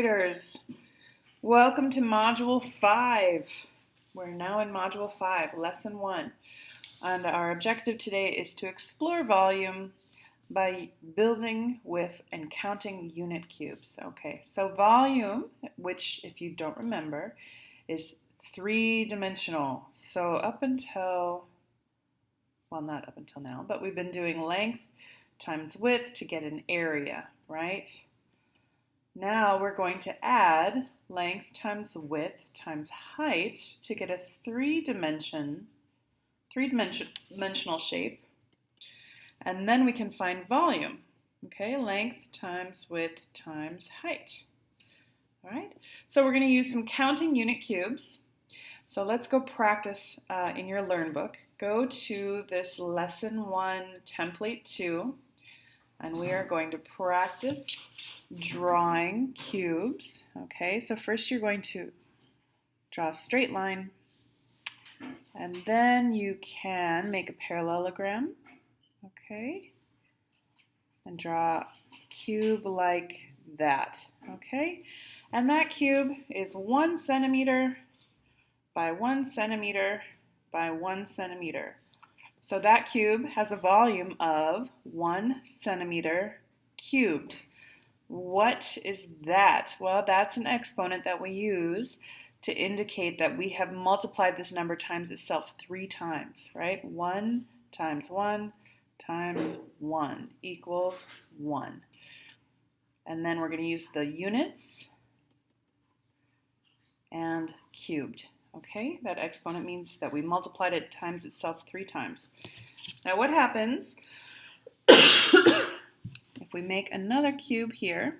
Graders, welcome to Module 5. We're now in Module 5, Lesson 1. And our objective today is to explore volume by building with and counting unit cubes. Okay, so volume, which if you don't remember, is three-dimensional. So up until, well, not up until now, but we've been doing length times width to get an area, right? Now we're going to add length times width times height to get a three-dimensional shape. And then we can find volume. Okay, length times width times height. All right, so we're going to use some counting unit cubes. So let's go practice in your Learn book. Go to this Lesson 1 Template 2. And we are going to practice drawing cubes. Okay, so first you're going to draw a straight line, and then you can make a parallelogram, okay, and draw a cube like that, okay? And that cube is 1 centimeter by 1 centimeter by 1 centimeter. So that cube has a volume of 1 centimeter cubed. What is that? Well, that's an exponent that we use to indicate that we have multiplied this number times itself 3 times, right? 1 times 1 times 1 equals 1. And then we're going to use the units and cubed. Okay, that exponent means that we multiplied it times itself 3 times. Now what happens if we make another cube here?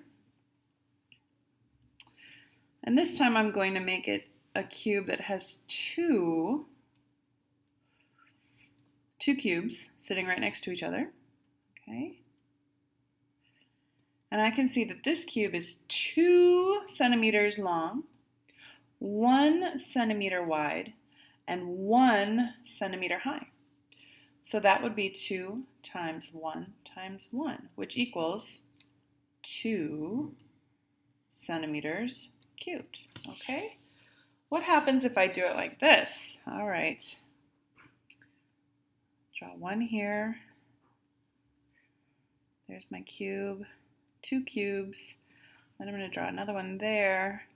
And this time I'm going to make it a cube that has two cubes sitting right next to each other. Okay. And I can see that this cube is 2 centimeters long, 1 centimeter wide, and 1 centimeter high. So that would be 2 times 1 times 1, which equals 2 centimeters cubed. Okay? What happens if I do it like this? All right. Draw one here. There's my cube. 2 cubes. Then I'm going to draw another one there.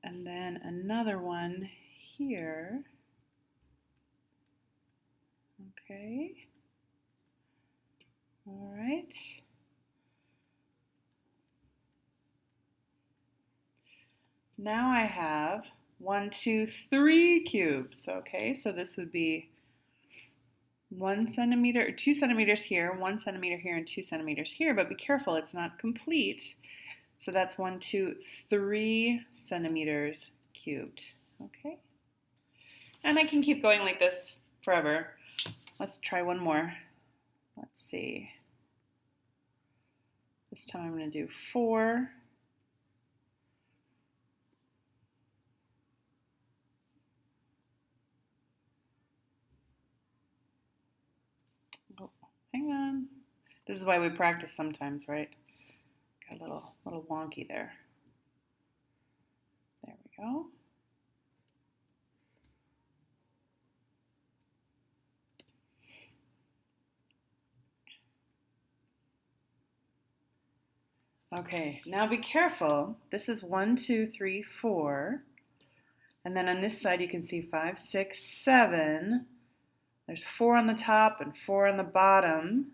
And then another one here. Okay. All right. Now I have 1, 2, 3 cubes. Okay, so this would be 1 centimeter, or 2 centimeters here, 1 centimeter here, and 2 centimeters here. But be careful, it's not complete. So that's 1, 2, 3 centimeters cubed, okay? And I can keep going like this forever. Let's try one more. Let's see. This time I'm going to do 4. Oh, hang on. This is why we practice sometimes, right? Got a little wonky there. There we go. Okay, now be careful. This is 1, 2, 3, 4. And then on this side you can see 5, 6, 7. There's 4 on the top and 4 on the bottom.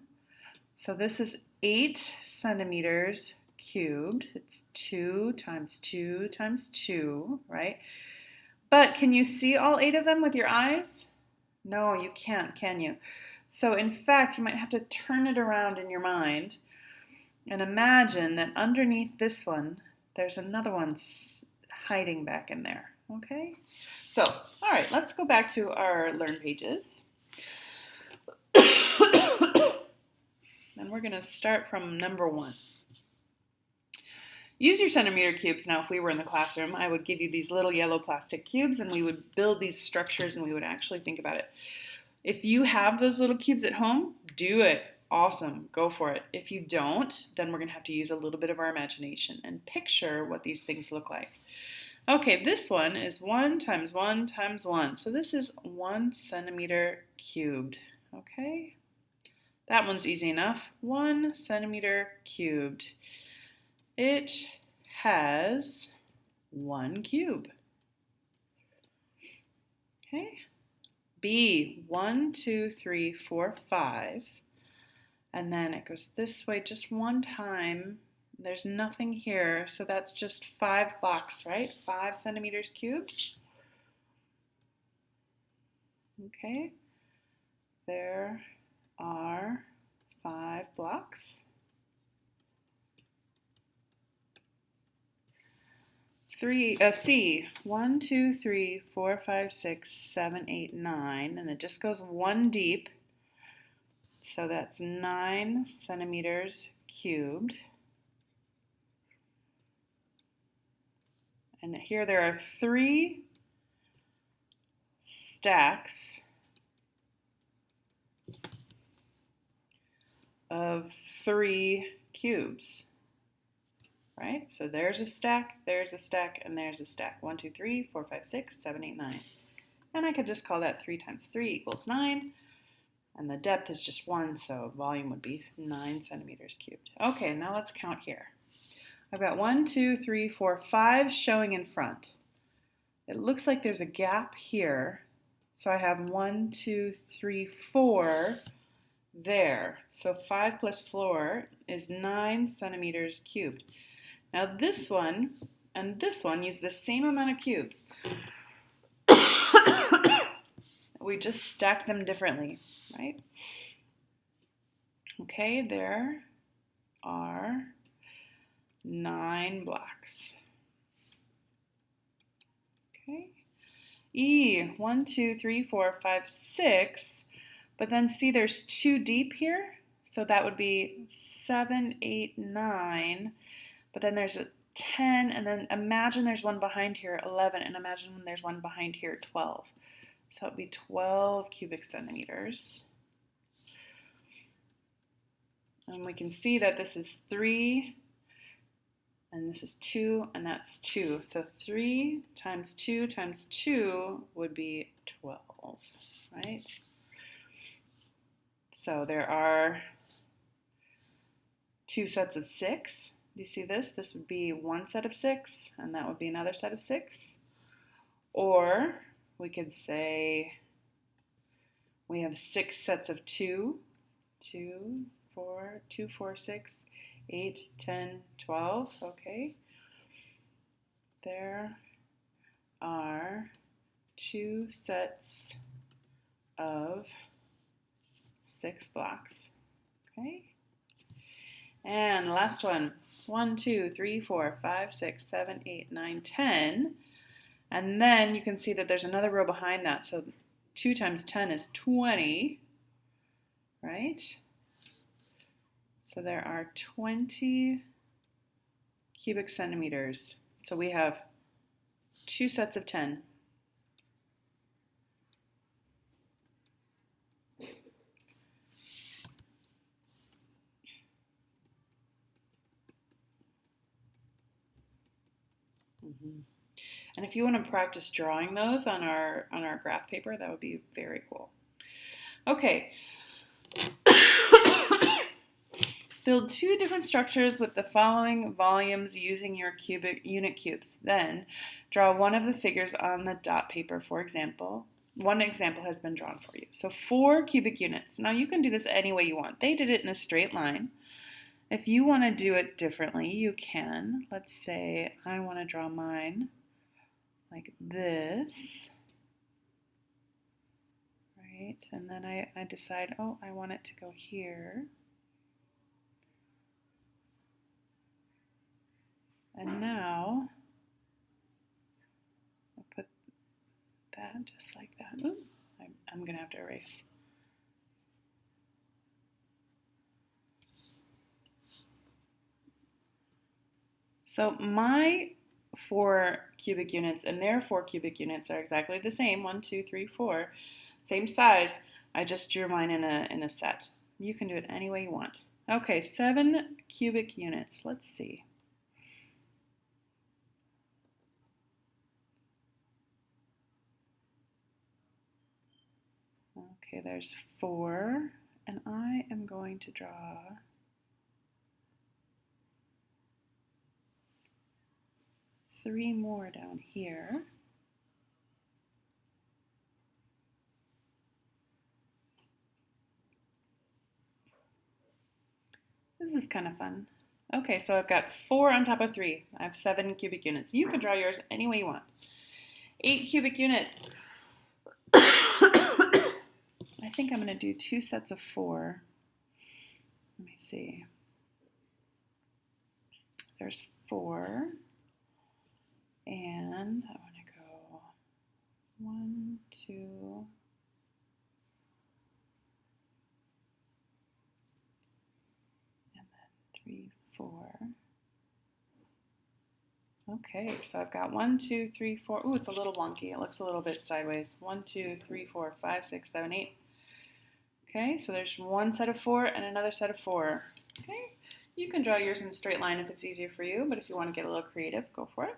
So this is 8 centimeters cubed. It's 2 times 2 times 2, right? But can you see all 8 of them with your eyes? No, you can't, can you? So in fact, you might have to turn it around in your mind and imagine that underneath this one, there's another one hiding back in there, okay? So, all right, let's go back to our Learn pages. And we're going to start from number 1. Use your centimeter cubes. Now, if we were in the classroom, I would give you these little yellow plastic cubes and we would build these structures and we would actually think about it. If you have those little cubes at home, do it. awesome, go for it. If you don't, then we're going to have to use a little bit of our imagination and picture what these things look like. Okay, this one is 1 times 1 times 1. So this is 1 centimeter cubed. Okay, that one's easy enough. 1 centimeter cubed. It has 1 cube. Okay. B, 1, 2, 3, 4, 5. And then it goes this way just one time. There's nothing here, so that's just 5 blocks, right? 5 centimeters cubed. Okay. There are 5 blocks. C, 1, 2, 3, 4, 5, 6, 7, 8, 9, and it just goes one deep. So that's 9 centimeters cubed. And here there are 3 stacks of 3 cubes. Right? So there's a stack, and there's a stack. 1, 2, 3, 4, 5, 6, 7, 8, 9. And I could just call that 3 times 3 equals 9. And the depth is just 1, so volume would be 9 centimeters cubed. Okay, now let's count here. I've got 1, 2, 3, 4, 5 showing in front. It looks like there's a gap here. So I have 1, 2, 3, 4 there. So 5 plus 4 is 9 centimeters cubed. Now this one and this one use the same amount of cubes. We just stack them differently, right? Okay, there are 9 blocks. Okay. E, 1, 2, 3, 4, 5, 6. But then see there's 2 deep here. So that would be 7, 8, 9. But then there's a 10, and then imagine there's one behind here, 11, and imagine when there's one behind here, 12. So it would be 12 cubic centimeters. And we can see that this is 3, and this is 2, and that's 2. So 3 times 2 times 2 would be 12, right? So there are 2 sets of 6. Do you see this? This would be 1 set of 6, and that would be another set of 6. Or we could say we have 6 sets of 2. 2, 4, 2, 4, 6, 8, 10, 12. Okay. There are 2 sets of 6 blocks. Okay. And the last one, 1, 2, 3, 4, 5, 6, 7, 8, 9, 10. And then you can see that there's another row behind that. So 2 times 10 is 20, right? So there are 20 cubic centimeters. So we have 2 sets of 10. And if you want to practice drawing those on our graph paper, that would be very cool. Okay. Build 2 different structures with the following volumes using your cubic unit cubes. Then draw one of the figures on the dot paper, for example. One example has been drawn for you. So 4 cubic units. Now you can do this any way you want. They did it in a straight line. If you want to do it differently, you can. Let's say I want to draw mine like this, right? And then I decide, oh, I want it to go here. And now I'll put that just like that. Ooh, I'm going to have to erase. So my 4 cubic units and their 4 cubic units are exactly the same, 1, 2, 3, 4, same size. I just drew mine in a set. You can do it any way you want. Okay, 7 cubic units. Let's see. Okay, there's 4, and I am going to draw 3 more down here. This is kind of fun. Okay, so I've got 4 on top of 3. I have 7 cubic units. You can draw yours any way you want. 8 cubic units. I think I'm going to do 2 sets of 4. Let me see. There's 4. And I want to go 1, 2, and then 3, 4. Okay, so I've got 1, 2, 3, 4. Ooh, it's a little wonky. It looks a little bit sideways. 1, 2, 3, 4, 5, 6, 7, 8. Okay, so there's 1 set of 4 and another set of 4. Okay, you can draw yours in a straight line if it's easier for you, but if you want to get a little creative, go for it.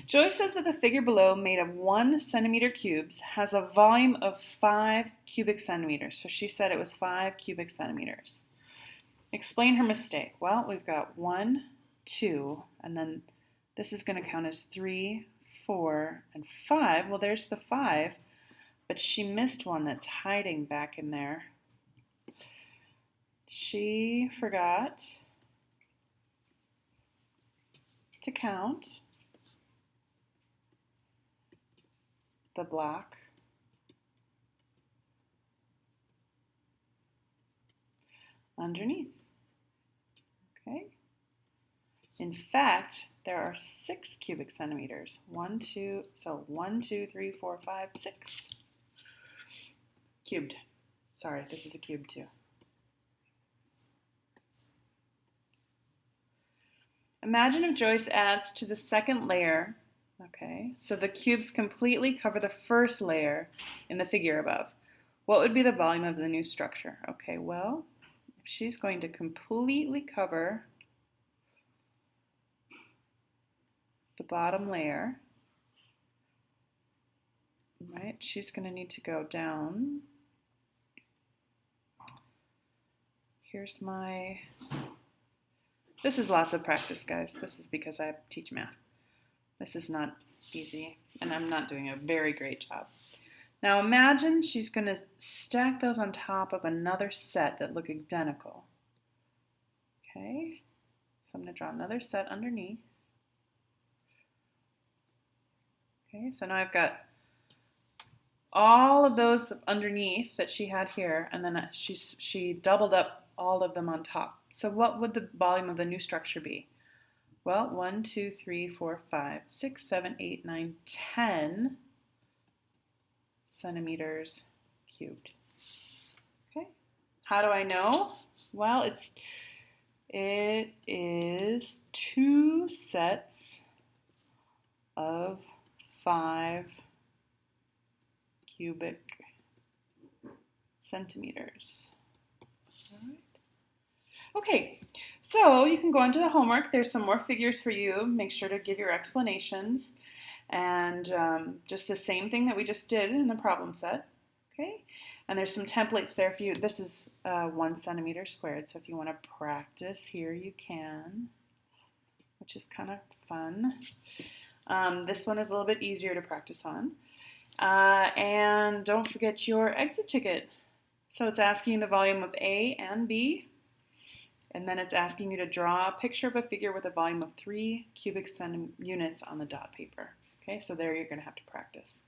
Joyce says that the figure below, made of 1 centimeter cubes, has a volume of 5 cubic centimeters. So she said it was 5 cubic centimeters. Explain her mistake. Well, we've got 1, 2, and then this is going to count as 3, 4, and 5. Well, there's the 5, but she missed one that's hiding back in there. She forgot to count the block underneath. Okay. In fact, there are 6 cubic centimeters. 1, 2, so 1, 2, 3, 4, 5, 6. Cubed. Sorry, this is a cube too. Imagine if Joyce adds to the second layer. Okay, so the cubes completely cover the first layer in the figure above. What would be the volume of the new structure? Okay, well, if she's going to completely cover the bottom layer, right, she's going to need to go down. Here's my, this is lots of practice, guys. This is because I teach math. This is not easy, and I'm not doing a very great job. Now imagine she's going to stack those on top of another set that look identical. Okay, so I'm going to draw another set underneath. Okay, so now I've got all of those underneath that she had here, and then she doubled up all of them on top. So what would the volume of the new structure be? Well, 1, 2, 3, 4, 5, 6, 7, 8, 9, 10 centimeters cubed. Okay, how do I know? Well, it is 2 sets of 5 cubic centimeters. All right. Okay, so you can go on to the homework. There's some more figures for you. Make sure to give your explanations. And just the same thing that we just did in the problem set. Okay, and there's some templates there for you. This is 1 centimeter squared, so if you want to practice here, you can, which is kind of fun. This one is a little bit easier to practice on. And don't forget your exit ticket. So it's asking the volume of A and B. And then it's asking you to draw a picture of a figure with a volume of 3 cubic units on the dot paper. Okay, so there you're going to have to practice.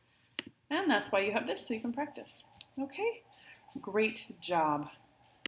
And that's why you have this, so you can practice. Okay, great job.